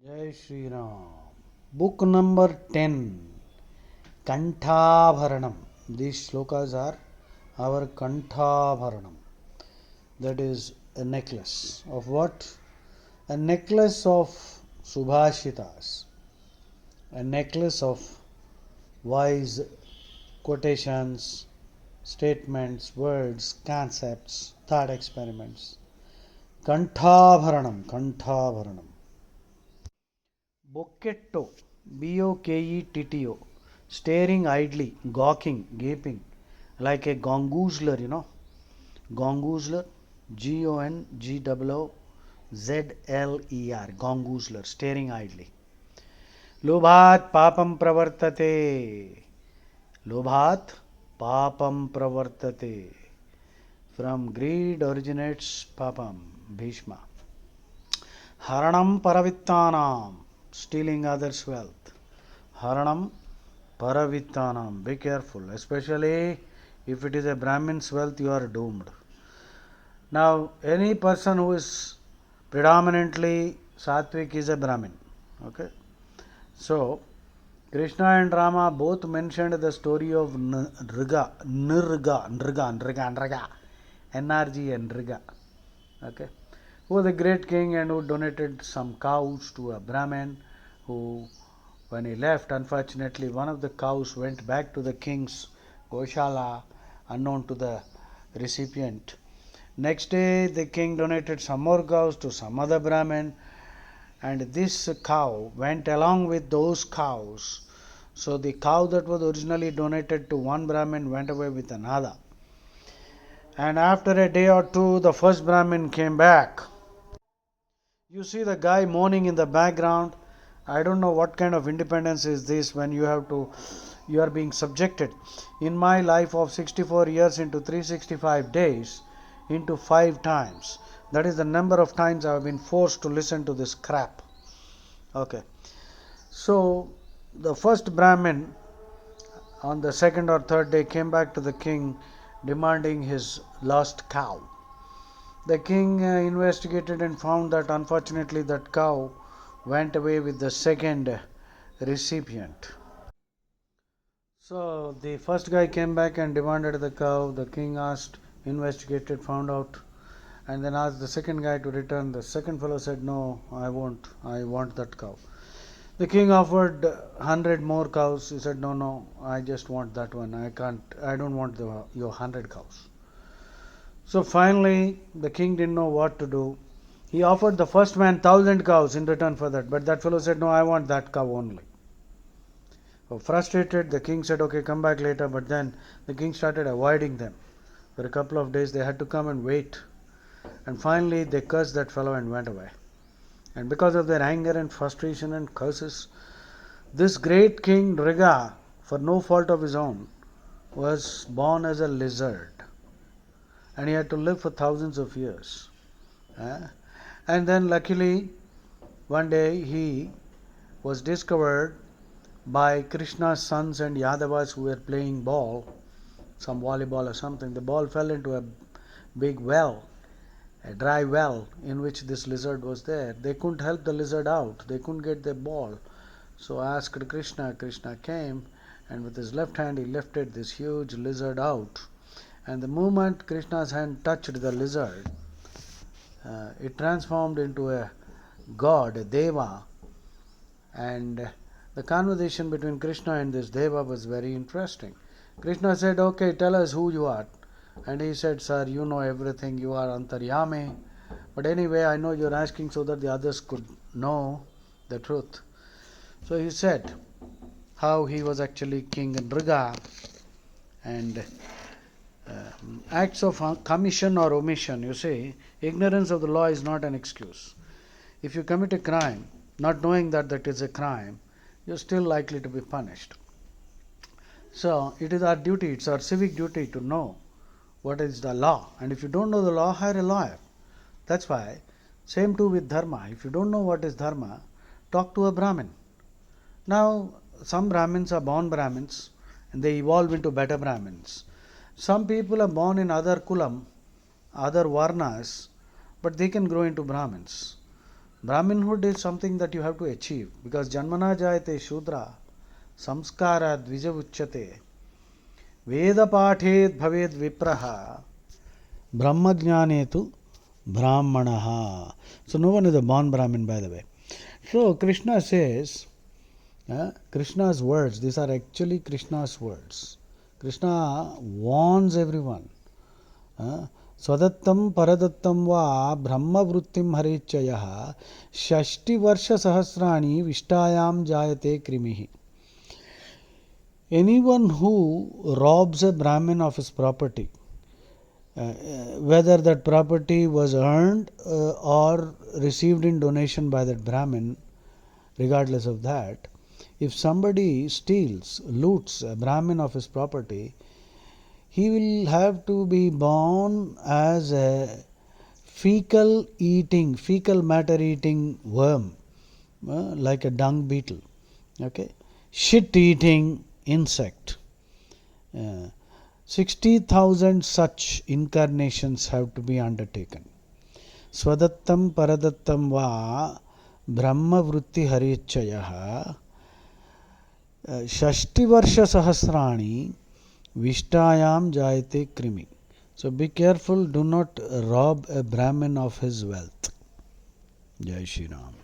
Jai Shri Ram. Book number 10, Kanthabharanam. These slokas are our Kanthabharanam. That is a necklace of what? A necklace of Subhashitas. A necklace of wise quotations, statements, words, concepts, thought experiments. Kanthabharanam. Kanthabharanam. Bocchetto, Bokketto, staring idly, gawking, gaping, like a gongoozler, gongoozler, Gongoozler, gongoozler, staring idly. Lobhat papam pravartate, Lobhat papam pravartate. From greed originates papam, Bhishma. Haranam paravittanam, stealing others' wealth. Haranam paravittanam, be careful, especially if it is a Brahmin's wealth, you are doomed. Now, any person who is predominantly Sattvic is a Brahmin. Okay, so Krishna and Rama both mentioned the story of Nriga, NRG and Nriga. Okay, who was a great king and who donated some cows to a Brahmin who, when he left, unfortunately, one of the cows went back to the king's Goshala unknown to the recipient. Next day, the king donated some more cows to some other Brahmin, and this cow went along with those cows. So the cow that was originally donated to one Brahmin went away with another. And after a day or two, the first Brahmin came back. You see the guy moaning in the background. I don't know what kind of independence is this when you are being subjected. In my life of 64 years into 365 days, into 5 times. That is the number of times I have been forced to listen to this crap. Okay. So the first Brahmin on the second or third day came back to the king demanding his lost cow. The king investigated and found that unfortunately that cow went away with the second recipient. So the first guy came back and demanded the cow. The king asked, investigated, found out, and then asked the second guy to return. The second fellow said, "No, I won't. I want that cow." The king offered 100 more cows. He said, "No, I just want that one. I can't. I don't want your 100 cows." So finally, the king didn't know what to do. He offered the first man 1,000 cows in return for that, but that fellow said, "No, I want that cow only." So frustrated, the king said, "Okay, come back later." But then the king started avoiding them. For a couple of days, they had to come and wait. And finally, they cursed that fellow and went away. And because of their anger and frustration and curses, this great king Riga, for no fault of his own, was born as a lizard. And he had to live for thousands of years. And then luckily, one day he was discovered by Krishna's sons and Yadavas who were playing ball, some volleyball or something. The ball fell into a big well, a dry well in which this lizard was there. They couldn't help the lizard out. They couldn't get the ball. So asked Krishna. Krishna came and with his left hand he lifted this huge lizard out. And the moment Krishna's hand touched the lizard, it transformed into a god, a deva. And the conversation between Krishna and this deva was very interesting. Krishna said, "Okay, tell us who you are." And he said, "Sir, you know everything. You are Antaryami. But anyway, I know you're asking so that the others could know the truth." So he said how he was actually King Nriga, and acts of commission or omission. You see, ignorance of the law is not an excuse. If you commit a crime, not knowing that that is a crime, you're still likely to be punished. So it is our duty, it's our civic duty to know what is the law. And if you don't know the law, hire a lawyer. That's why, same too with dharma. If you don't know what is dharma, talk to a Brahmin. Now, some Brahmins are born Brahmins and they evolve into better Brahmins. Some people are born in other kulam, other varnas, but they can grow into Brahmins. Brahminhood is something that you have to achieve, because Janmana Jayate Shudra Samskara Dvija Uchyate Veda Pathet Bhaved Vipraha Brahma Jnanetu Brahmanaha. So no one is a born Brahmin, by the way. So Krishna says, Krishna's words, these are actually Krishna's words. Krishna warns everyone. Swadattam paradattam va brahma vrittim harichayah shashti varsha sahasrani vishtayam jayate krimihi. Anyone who robs a Brahmin of his property, whether that property was earned or received in donation by that Brahmin, regardless of that, if somebody steals, loots a Brahmin of his property, he will have to be born as a fecal matter eating worm, like a dung beetle, okay, shit eating insect. 60,000 such incarnations have to be undertaken. Swadattam paradattam va brahma vritti harichayah shashti varsha sahasrani vishtayam jayate krimi. So be careful, do not rob a Brahmin of his wealth. Jai Shri Ram.